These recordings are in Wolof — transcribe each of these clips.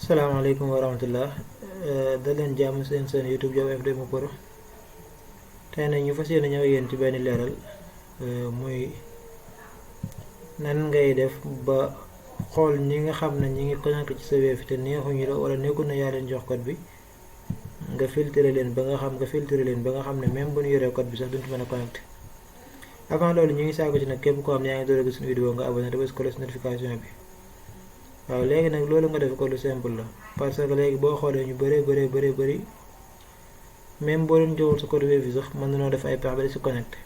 salaamaaleykum wa rahmatullah da leen jàmm seen YouTube Job FDM Pro. tey nag ñu fas yéene ñëw yéen ci benn leeral muy nan ngay def ba xool ñi nga xam ne ñi ngi connecté ci sa Wave te neexuñu la wala nekkul na yaa leen jox code bi nga filtré leen ba nga xam ne même bu ñu yoree code bi sax duñ ci mën a connecté. avant loolu ñu ngi saako ci nag képp koo xam ne yaa ngi door a gis suñu vidéo nga abonné te bës cloche notification bi. waaw léegi nag loolu nga def ko lu simple la parce que léegi boo xoolee ñu bëri même boo leen joxul sa code Wave sax mën nañoo def ay pexe ba di si connecté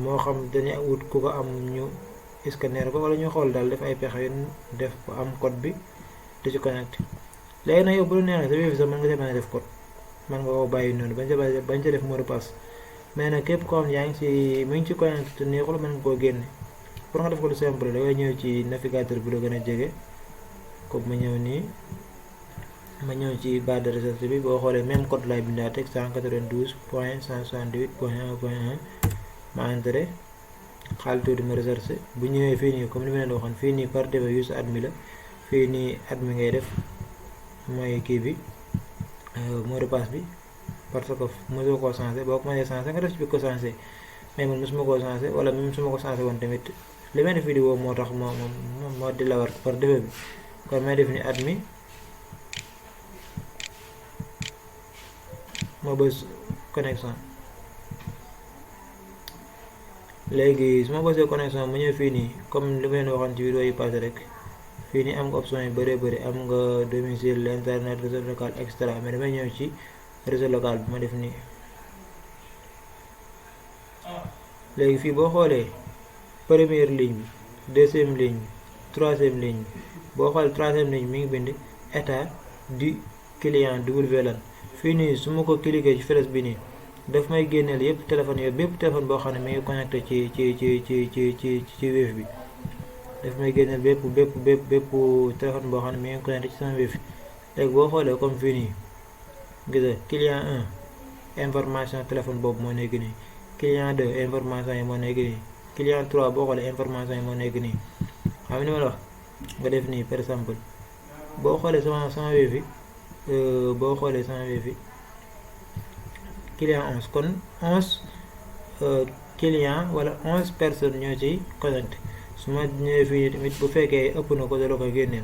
moo xam dañuy wut ku ko am ñu scanner ko wala ñu xool daal def ay pexe yu def ko am code bi di si connecté. léegi nag yow bu la neexee sa Wave sax mën nga see mën a def code mën nga koo bàyyi noonu bañ ca def mot de passe mais nag képp koo xam ne yaa ngi si mu ngi ci connecté te neexul mën nga koo génne. pour nga def ko lu simple da ngay ñëw ci navigateur bi la gën a jege comme ma ñëw nii ma ñëw ci barre de recherche bi boo xoolee même code laay bindaa teg 192.168.1.1 ma entré xaal tuuti ma recherche bu ñëwee fii nii comme ni ma leen waxoon fii nii par défaut use admin la fii nii admin ngay def mooy kii bi mot de passe bi parce que mosoo koo changé boo ko mënee changé nga def ci bi ko changé mais man mosuma koo changé wala même su ma ko changé woon tamit li may def vidéo moo tax moo di la war par défaut bi kon may def ni admin moo bës connexion. léegi su ma bësee connexion mu ñëw fii nii comme li ma leen waxoon ci vidéo yi passé rek fii nii am nga option yu bëri am nga domicile internet réseau local extra mais damay ñëw ci réseau local bi ma def nii. léegi fii boo xoolee première ligne bi deuxième ligne bi troisième ligne bi boo xoolee troisième ligne mi ngi bind état du client WLAN fii nii su ma ko cliquer ci flèche bi nii daf may génneel yëpp téléphone yooyu bépp téléphone boo xam ne mi ngi connecté ci Wave bi daf may génneel bépp téléphone boo xam ne mi ngi connecté ci sama Wave. léegi boo xoolee comme fii nii gis nga client 1 information téléphone boobu moo nekk nii. client 2 information yi moo nekk nii client 3 boo xoolee information yi moo nekk nii xam ni ma la wax nga def nii par exemple boo xoolee sama Wave boo xoolee sama Wave client 11 kon 11 client wala 11 personnes ñoo ci connecté su ma ñëwee fii nii tamit bu fekkee ëpp na ko dala ko génneel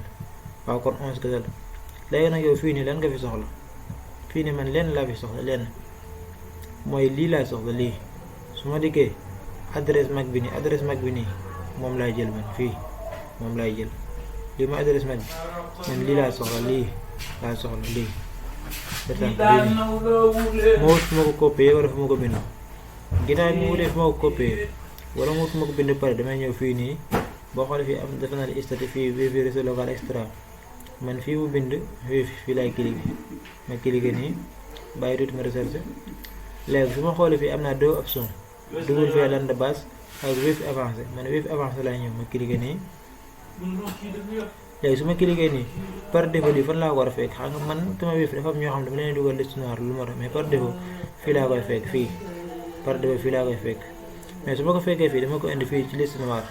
waaw kon 11 kese la. léegi nag yow fii nii lan nga fi soxla fii nii man lenn laa fi soxla lenn mooy lii laa soxla lii. su ma dikkee adresse MAC bi nii moom laay jël man fii moom laay jël lii ma adresse MAC bi man lii laa soxla lii moo wut fu ma ko copier wala fu ma ko bind ginnaaw mu wutee fu ma ko copier wala mu wut fu ma ko bind pare damay ñëw fii nii boo xoolee fii am defe naa ne statut fii Wave réseau local extra man fii mu bind fii laay cliquer ma cliquer nii bàyyi tuuti ma recherche. léegi su ma xoolee fii am naa deux options WLAN de base ak Wave avancé man Wave avancé laay ñëw ma cliquer nii. léegi su ma cliquer nii par défaut lii fan laa ko war a fekk xam nga man sama Wave dafa am ñoo xam ne dama leen dugal liste noire lu ma tax mais par défaut fii laa koy fekk fii par défaut fii laa koy fekk mais su ma ko fekkee fii dama ko indi fii ci liste noire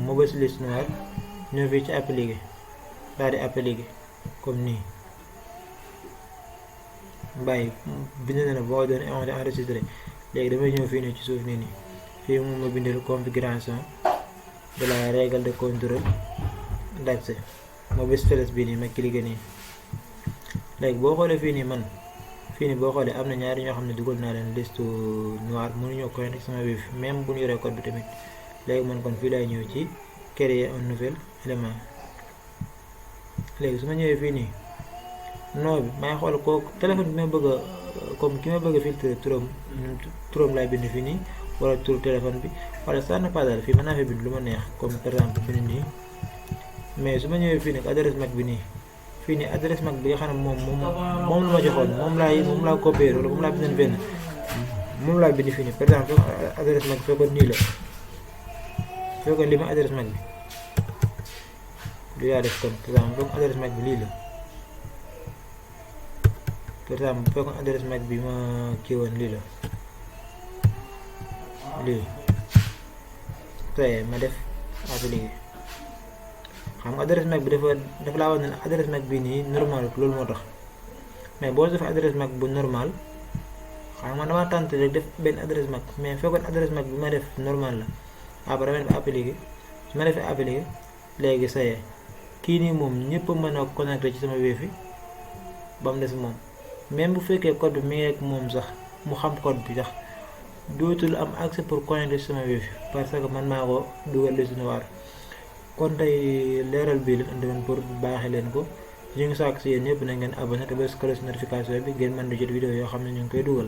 ma bës liste noire ñëw fii ci appliquer daal di appliquer comme nii. bàyyi bind na ne boo doon enregistré léegi damay ñëw fii nii ci suuf nii fii moom ma bindal configuration de la règle de contrôle d'accès ma bés flèche bii nii ma cliquer nii. léegi boo xoolee fii nii man fii nii boo xoolee am na ñaari ñoo xam ne dugal naa leen liste noire mënuñoo connecté sama Wave même bu ñu yoree code bi tamit. léegi man kon fii laay ñëw ci créer un nouvel élément. léegi su ma ñëwee fii nii non bi may xool kooku téléphone bi ma bëgg a comme ki ma bëgg a filtrer turam laay bind fii nii wala turu téléphone bi wala ça n'est pas daal fii mën naa fi bind lu ma neex comme par exemple bind nii. mais su ma ñëwee fii nag adresse MAC bi nii fii nii adresse MAC bi nga xam ne moom la ma joxoon moom laa copier wala moom laa bindoon benn moom laa bind fii nii par exemple adresse MAC fekkoon nii la fekkoon li ma adresse MAC bi lu yaa def kon par exemple fekkoon adresse MAC bi lii la. par exemple bu fekkoon adresse MAC bi ma kii woon lii la lii tey ma def appliqué xam nga adresse MAC bi dafa laa wax ne adresse MAC bii nii normal loolu moo tax mais boo defee adresse MAC bu normal xam nga dama tànn rek def benn adresse MAC mais fekkoon adresse MAC bi ma def normal la après dama def appliquer su ma defee appliquer léegi saye kii nii moom ñëpp mën a connecté ci sama wifi ba mu des moom même bu fekkee code bi mi ngi ak moom sax mu xam code bi sax dootul am accès pour connecté ci sama wifi parce que man maa ko dugal li suñu waar kon tey leeral bii leen andi woon pour baaxee leen ko ñu ngi sàkk si yéen ñëpp na ngeen abonné te bés cloche notification bi ngeen mën di jot vidéo yoo xam ne ñu ngi koy dugal